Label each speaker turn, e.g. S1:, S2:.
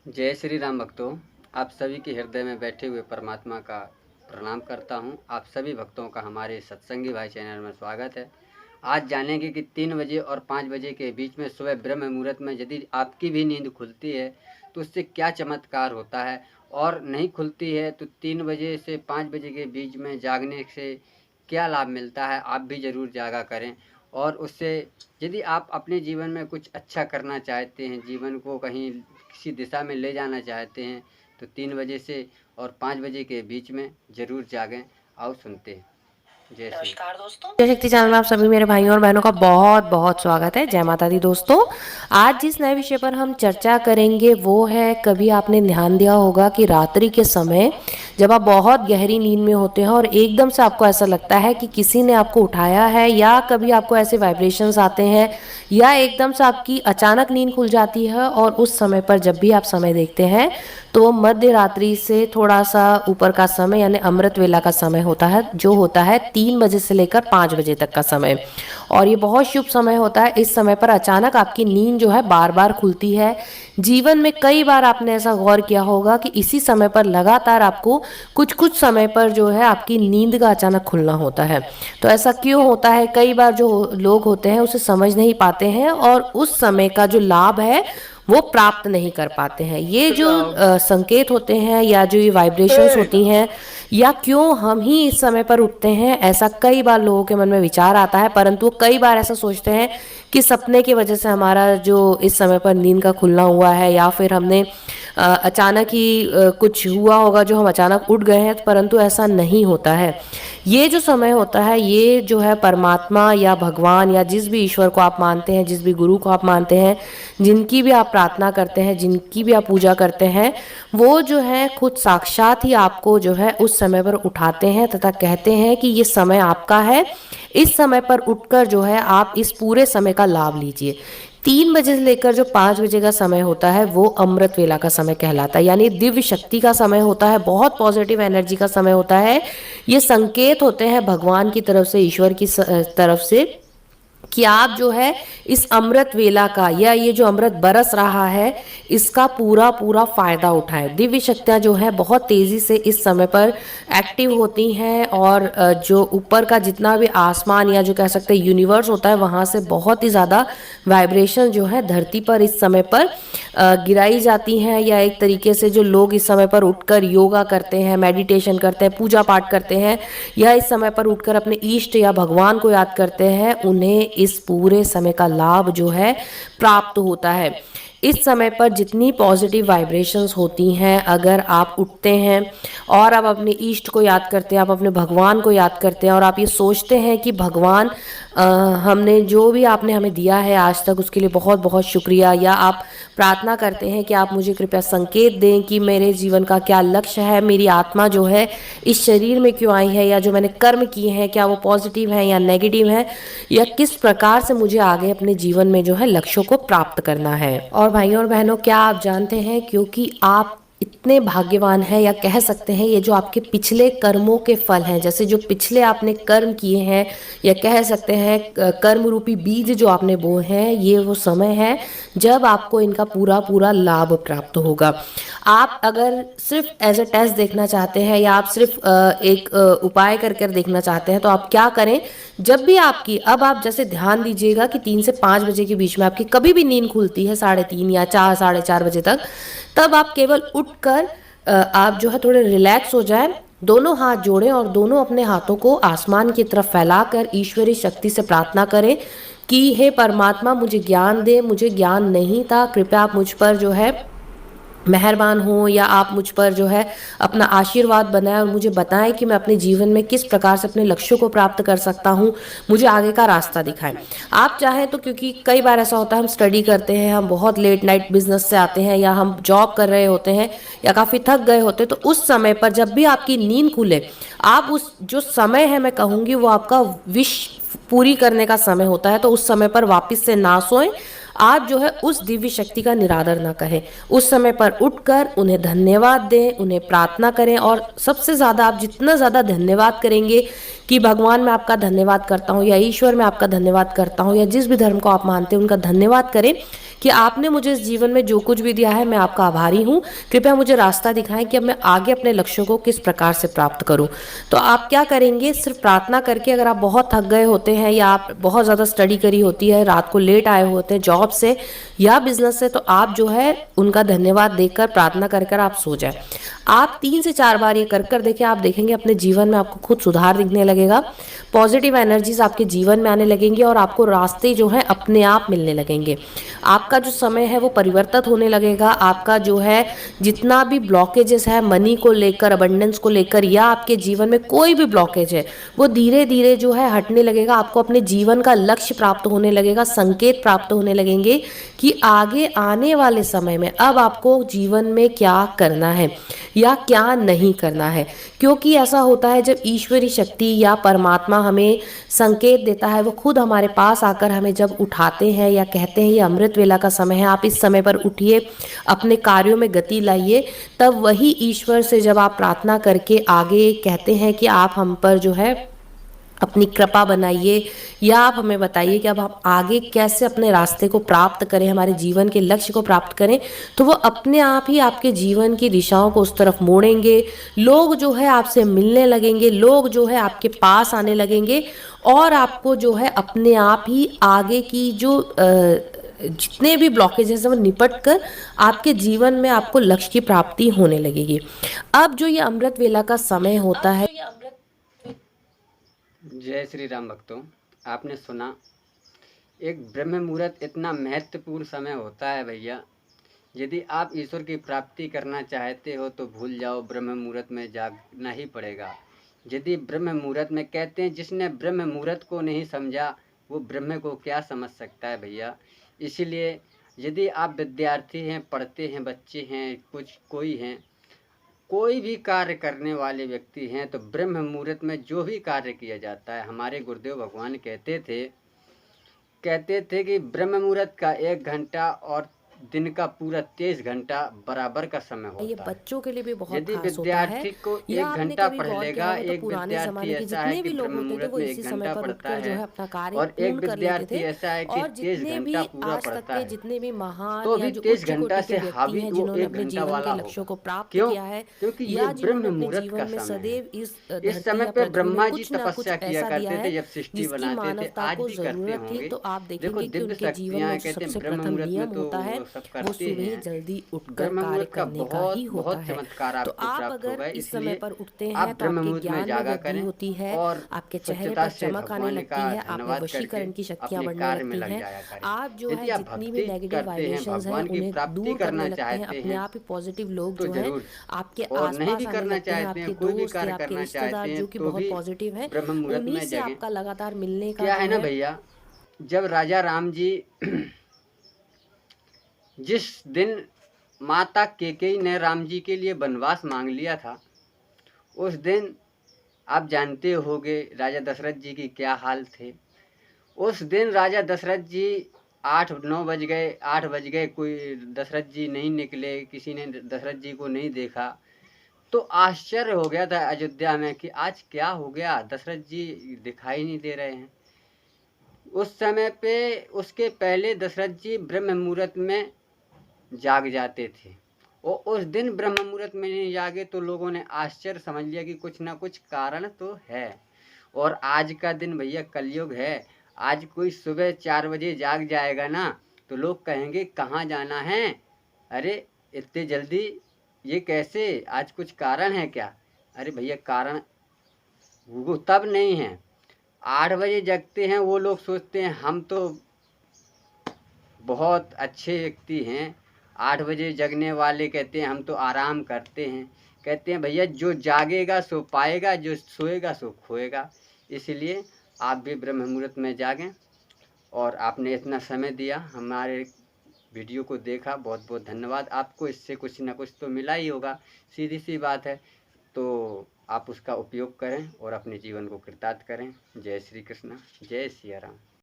S1: जय श्री राम भक्तों। आप सभी के हृदय में बैठे हुए परमात्मा का प्रणाम करता हूं। आप सभी भक्तों का हमारे सत्संगी भाई चैनल में स्वागत है। आज जानेंगे कि 3 बजे और 5 बजे के बीच में सुबह ब्रह्म मुहूर्त में यदि आपकी भी नींद खुलती है तो उससे क्या चमत्कार होता है, और नहीं खुलती है तो 3 बजे से 5 बजे के बीच में जागने से क्या लाभ मिलता है। आप भी ज़रूर जागा करें, और उससे यदि आप अपने जीवन में कुछ अच्छा करना चाहते हैं, जीवन को कहीं किसी दिशा में ले जाना चाहते हैं, तो 3 बजे से और 5 बजे के बीच में ज़रूर जागें। आओ सुनते हैं। जय श्री
S2: नमस्कार दोस्तों, जय शक्ति चैनल में आप सभी मेरे भाइयों और बहनों का बहुत बहुत स्वागत है। जय माता दी दोस्तों। आज जिस नए विषय पर हम चर्चा करेंगे वो है, कभी आपने ध्यान दिया होगा कि रात्रि के समय जब आप बहुत गहरी नींद में होते हैं और एकदम से आपको ऐसा लगता है कि किसी ने आपको उठाया है, या कभी आपको ऐसे वाइब्रेशंस आते हैं, या एकदम से आपकी अचानक नींद खुल जाती है और उस समय पर जब भी आप समय देखते हैं तो मध्य रात्रि से थोड़ा सा ऊपर का समय यानी अमृत वेला का समय होता है, जो होता है 3 बजे से लेकर 5 बजे तक का समय। और ये बहुत शुभ समय होता है। इस समय पर अचानक आपकी नींद जो है बार बार खुलती है। जीवन में कई बार आपने ऐसा गौर किया होगा कि इसी समय पर लगातार आपको कुछ कुछ समय पर जो है आपकी नींद का अचानक खुलना होता है। तो ऐसा क्यों होता है? कई बार जो लोग होते हैं उसे समझ नहीं पाते हैं और उस समय का जो लाभ है वो प्राप्त नहीं कर पाते हैं। ये जो संकेत होते हैं या जो ये वाइब्रेशंस होती हैं, या क्यों हम ही इस समय पर उठते हैं, ऐसा कई बार लोगों के मन में विचार आता है। परंतु वो कई बार ऐसा सोचते हैं कि सपने की वजह से हमारा जो इस समय पर नींद का खुलना हुआ है, या फिर हमने अचानक ही कुछ हुआ होगा जो हम अचानक उठ गए हैं, परंतु ऐसा नहीं होता है। ये जो समय होता है, ये जो है परमात्मा या भगवान या जिस भी ईश्वर को आप मानते हैं, जिस भी गुरु को आप मानते हैं, जिनकी भी आप प्रार्थना करते हैं, जिनकी भी आप पूजा करते हैं, वो जो है खुद साक्षात ही आपको जो है उस समय पर उठाते हैं तथा कहते हैं कि ये समय आपका है। इस समय पर उठकर जो है आप इस पूरे समय का लाभ लीजिए। 3 बजे से लेकर जो 5 बजे का समय होता है वो अमृत वेला का समय कहलाता है, यानी दिव्य शक्ति का समय होता है, बहुत पॉजिटिव एनर्जी का समय होता है। ये संकेत होते हैं भगवान की तरफ से, ईश्वर की तरफ से, कि आप जो है इस अमृत वेला का, या ये जो अमृत बरस रहा है, इसका पूरा पूरा फायदा उठाएं। दिव्य शक्तियां जो है बहुत तेजी से इस समय पर एक्टिव होती हैं, और जो ऊपर का जितना भी आसमान या जो कह सकते हैं यूनिवर्स होता है, वहां से बहुत ही ज्यादा वाइब्रेशन जो है धरती पर इस समय पर गिराई जाती हैं। या एक तरीके से जो लोग इस समय पर उठकर योगा करते हैं, मेडिटेशन करते हैं, पूजा पाठ करते हैं, या इस समय पर उठकर अपने इष्ट या भगवान को याद करते हैं, उन्हें इस पूरे समय का लाभ जो है प्राप्त होता है। इस समय पर जितनी पॉजिटिव वाइब्रेशंस होती हैं, अगर आप उठते हैं और आप अपने इष्ट को याद करते हैं, आप अपने भगवान को याद करते हैं, और आप ये सोचते हैं कि भगवान हमने जो भी आपने हमें दिया है आज तक उसके लिए बहुत बहुत शुक्रिया, या आप प्रार्थना करते हैं कि आप मुझे कृपया संकेत दें कि मेरे जीवन का क्या लक्ष्य है, मेरी आत्मा जो है इस शरीर में क्यों आई है, या जो मैंने कर्म किए हैं क्या वो पॉजिटिव है या नेगेटिव है, या किस प्रकार से मुझे आगे अपने जीवन में जो है लक्ष्यों को प्राप्त करना है। और भाइयों और बहनों, क्या आप जानते हैं, क्योंकि आप इतने भाग्यवान हैं, या कह सकते हैं ये जो आपके पिछले कर्मों के फल हैं, जैसे जो पिछले आपने कर्म किए हैं, या कह सकते हैं कर्म रूपी बीज जो आपने बोए हैं, ये वो समय है जब आपको इनका पूरा पूरा लाभ प्राप्त होगा। आप अगर सिर्फ एज ए टेस्ट देखना चाहते हैं, या आप सिर्फ एक उपाय कर कर देखना चाहते हैं, तो आप क्या करें, जब भी आपकी, अब आप जैसे ध्यान दीजिएगा कि 3 से 5 बजे के बीच में आपकी कभी भी नींद खुलती है, 3:30 या 4, 4:30 बजे तक, तब आप केवल उठकर आप जो है थोड़े रिलैक्स हो जाएं, दोनों हाथ जोड़ें और दोनों अपने हाथों को आसमान की तरफ फैलाकर ईश्वरीय शक्ति से प्रार्थना करें कि हे परमात्मा, मुझे ज्ञान दे, मुझे ज्ञान नहीं था, कृपया आप मुझ पर जो है मेहरबान हो, या आप मुझ पर जो है अपना आशीर्वाद बनाएं और मुझे बताएं कि मैं अपने जीवन में किस प्रकार से अपने लक्ष्यों को प्राप्त कर सकता हूं, मुझे आगे का रास्ता दिखाएं। आप चाहें तो, क्योंकि कई बार ऐसा होता है हम स्टडी करते हैं, हम बहुत लेट नाइट बिजनेस से आते हैं, या हम जॉब कर रहे होते हैं, या काफ़ी थक गए होते हैं, तो उस समय पर जब भी आपकी नींद खुले, आप उस जो समय है, मैं कहूँगी वो आपका विश पूरी करने का समय होता है, तो उस समय पर वापस से ना सोएं। आप जो है उस दिव्य शक्ति का निरादर ना करें, उस समय पर उठकर उन्हें धन्यवाद दें, उन्हें प्रार्थना करें, और सबसे ज़्यादा आप जितना ज़्यादा धन्यवाद करेंगे कि भगवान मैं आपका धन्यवाद करता हूँ या ईश्वर मैं आपका धन्यवाद करता हूँ या जिस भी धर्म को आप मानते हैं उनका धन्यवाद करें कि आपने मुझे इस जीवन में जो कुछ भी दिया है मैं आपका आभारी हूँ। कृपया मुझे रास्ता दिखाएं कि अब मैं आगे अपने लक्ष्यों को किस प्रकार से प्राप्त करूं। तो आप क्या करेंगे, सिर्फ प्रार्थना करके, अगर आप बहुत थक गए होते हैं या आप बहुत ज़्यादा स्टडी करी होती है, रात को लेट आए होते हैं जॉब से या बिजनेस से, तो आप जो है उनका धन्यवाद देकर प्रार्थना कर कर आप सो जाए। आप 3 से 4 बार ये कर कर देखिए, आप देखेंगे अपने जीवन में आपको खुद सुधार दिखने लगेगा, पॉजिटिव एनर्जीज आपके जीवन में आने लगेंगी और आपको रास्ते जो हैं अपने आप मिलने लगेंगे। आपका जो समय है वो परिवर्तित होने लगेगा। आपका जो है जितना भी ब्लॉकेजेस है मनी को लेकर, अबंडेंस को लेकर, या आपके जीवन में कोई भी ब्लॉकेज है वो धीरे धीरे जो है हटने लगेगा। आपको अपने जीवन का लक्ष्य प्राप्त होने लगेगा, संकेत प्राप्त होने लगेंगे कि आगे आने वाले समय में अब आपको जीवन में क्या करना है या क्या नहीं करना है। क्योंकि ऐसा होता है जब ईश्वरी शक्ति या परमात्मा हमें संकेत देता है, वो खुद हमारे पास आकर हमें जब उठाते हैं या कहते हैं ये अमृत वेला का समय है, आप इस समय पर उठिए, अपने कार्यों में गति लाइए, तब वही ईश्वर से जब आप प्रार्थना करके आगे कहते हैं कि आप हम पर जो है अपनी कृपा बनाइए या आप हमें बताइए कि अब हम आगे कैसे अपने रास्ते को प्राप्त करें, हमारे जीवन के लक्ष्य को प्राप्त करें, तो वो अपने आप ही आपके जीवन की दिशाओं को उस तरफ मोड़ेंगे। लोग जो है आपसे मिलने लगेंगे, लोग जो है आपके पास आने लगेंगे और आपको जो है अपने आप ही आगे की जो जितने भी ब्लॉकेजेस हैं वो निपट कर आपके जीवन में आपको लक्ष्य की प्राप्ति होने लगेगी। अब जो ये अमृत वेला का समय होता है,
S1: जय श्री राम भक्तों, आपने सुना एक ब्रह्म मुहूर्त इतना महत्वपूर्ण समय होता है भैया। यदि आप ईश्वर की प्राप्ति करना चाहते हो तो भूल जाओ, ब्रह्म मुहूर्त में जागना ही पड़ेगा। यदि ब्रह्म मुहूर्त में, कहते हैं जिसने ब्रह्म मुहूर्त को नहीं समझा वो ब्रह्म को क्या समझ सकता है भैया। इसीलिए यदि आप विद्यार्थी हैं, पढ़ते हैं, बच्चे हैं, कुछ कोई हैं, कोई भी कार्य करने वाले व्यक्ति हैं, तो ब्रह्म मुहूर्त में जो भी कार्य किया जाता है, हमारे गुरुदेव भगवान कहते थे कि ब्रह्म मुहूर्त का 1 घंटा और दिन का पूरा 23 घंटा बराबर का समय
S2: ये
S1: होता है।
S2: बच्चों के लिए भी बहुत
S1: यदि
S2: खास होता है।
S1: विद्यार्थी को
S2: या
S1: 1
S2: आपने
S1: घंटा
S2: कभी
S1: पढ़
S2: गौर किया
S1: लेगा,
S2: होगा तो
S1: एक
S2: पुराने
S1: विद्यार्थी
S2: जमाने के
S1: ऐसा है
S2: जितने
S1: कि
S2: भी लोग
S1: ब्रह्म
S2: होते थे
S1: मुहूर्त
S2: वो
S1: में
S2: इसी
S1: 1
S2: समय
S1: घंटा
S2: पर
S1: पढ़ता
S2: उठकर जो
S1: है,
S2: है अपना कार्य
S1: और एक
S2: पूर्ण कर लेते
S1: विद्यार्थी
S2: थे।
S1: ऐसा है कि
S2: और
S1: 23
S2: जितने भी
S1: घंटा पूरा
S2: आज तक
S1: पढ़ता
S2: के
S1: है।
S2: जितने भी महान
S1: तो
S2: या
S1: अभी
S2: जो
S1: 23
S2: उच्च
S1: घंटा
S2: कोटि के
S1: से
S2: व्यक्ति
S1: हावी
S2: हैं
S1: वो
S2: जिन्होंने
S1: 1
S2: अपने
S1: घंटा
S2: जीवन
S1: वाला
S2: के
S1: होगा।
S2: लक्ष्यों को प्राप्त
S1: क्यों?
S2: किया है
S1: क्योंकि ये
S2: या जिन्होंने
S1: ब्रह्म
S2: अपने
S1: मुहूर्त का
S2: जीवन में
S1: समय है।
S2: सदैव इस
S1: इस
S2: धरती
S1: समय
S2: या
S1: पे
S2: पृथ्वी में
S1: ब्रह्मा जी
S2: कुछ ना कुछ
S1: तपस्या किया
S2: ऐसा दिया
S1: करते थे
S2: है
S1: जब सृष्टि
S2: जिसकी
S1: बनाते थे,
S2: मानवता
S1: आज
S2: को
S1: भी करते
S2: जरूरत थी।
S1: होंगे।
S2: तो आप
S1: देखो
S2: देखेंगे कि
S1: दिव्य
S2: उनके जीवन
S1: शक्तियाँ
S2: में
S1: हैं,
S2: जो
S1: कहते हैं
S2: सबसे
S1: ब्रह्म
S2: प्रथम
S1: मुहूर्त में
S2: नियम
S1: तो
S2: होता है
S1: वो सब
S2: वो
S1: करते
S2: सुबह
S1: हैं।
S2: जल्दी उठकर
S1: ब्रह्म
S2: कार्य
S1: मुहूर्त का
S2: करने का ही
S1: बहुत
S2: होता
S1: बहुत
S2: है।
S1: चमत्कार
S2: तो
S1: आपको
S2: आप
S1: प्राप्त
S2: अगर
S1: होगा,
S2: इस समय
S1: इसलिए
S2: पर उठते
S1: आप
S2: हैं तो
S1: ब्रह्म
S2: आपके
S1: मुहूर्त में
S2: ज्ञान में
S1: जागा
S2: वृद्धि
S1: करें
S2: होती है,
S1: और
S2: आपके चेहरे पर
S1: स्वच्छता से
S2: चमक आने
S1: भगवान
S2: लगती
S1: का
S2: है, आप में
S1: धन्यवाद करके
S2: वशीकरण की शक्तियां
S1: अपने
S2: बढ़ने
S1: कार्य में
S2: लगती
S1: लग
S2: हैं।
S1: जाया करें।
S2: आप जो
S1: यदि
S2: है
S1: आप
S2: जितनी भी
S1: भक्ति
S2: नेगेटिव
S1: करते हैं,
S2: वाइब्रेशंस हैं
S1: भगवान की
S2: उन्हें
S1: प्राप्ति
S2: दूर करने
S1: करना
S2: लगते हैं।
S1: चाहते
S2: अपने
S1: हैं
S2: आप ही पॉजिटिव लोग
S1: तो
S2: जो हैं
S1: जरूर,
S2: आपके
S1: और नहीं भी
S2: आसपास आने
S1: करना
S2: लगते हैं,
S1: चाहते हैं,
S2: आपके
S1: कोई भी
S2: दोस्त या
S1: कार्य
S2: आपके
S1: करना चाहते
S2: रिश्तेदार
S1: हैं,
S2: जो कि
S1: तो
S2: बहुत
S1: भी
S2: पॉजिटिव हैं,
S1: ब्रह्म मुहूर्त
S2: उन्हीं
S1: में
S2: से
S1: जगें।
S2: आपका लगातार मिलने का
S1: क्या
S2: जो
S1: है ना
S2: है।
S1: भैया, जब राजा राम जी जिस दिन माता कैकेयी ने राम जी के लिए वनवास मांग लिया था, उस दिन आप जानते होंगे राजा दशरथ जी की क्या हाल थे। उस दिन राजा दशरथ जी 8-9 बज गए, 8 बज गए, कोई दशरथ जी नहीं निकले, किसी ने दशरथ जी को नहीं देखा। तो आश्चर्य हो गया था अयोध्या में कि आज क्या हो गया, दशरथ जी दिखाई नहीं दे रहे हैं। उस समय पे उसके पहले दशरथ जी ब्रह्म मुहूर्त में जाग जाते थे, और उस दिन ब्रह्म मुहूर्त में नहीं जागे तो लोगों ने आश्चर्य समझ लिया कि कुछ ना कुछ कारण तो है। और आज का दिन भैया कलयुग है। आज कोई सुबह 4 बजे जाग जाएगा ना तो लोग कहेंगे कहाँ जाना है, अरे इतने जल्दी, ये कैसे, आज कुछ कारण है क्या? अरे भैया कारण वो तब नहीं है। 8 बजे जगते हैं वो लोग, सोचते हैं हम तो बहुत अच्छे व्यक्ति हैं। 8 बजे जगने वाले कहते हैं हम तो आराम करते हैं। कहते हैं भैया जो जागेगा सो पाएगा, जो सोएगा सो खोएगा। इसलिए आप भी ब्रह्म मुहूर्त में जागें। और आपने इतना समय दिया, हमारे वीडियो को देखा, बहुत बहुत धन्यवाद। आपको इससे कुछ ना कुछ तो मिला ही होगा, सीधी सी बात है। तो आप उसका उपयोग करें और अपने जीवन को कृतार्थ करें। जय श्री कृष्ण, जय सिया राम।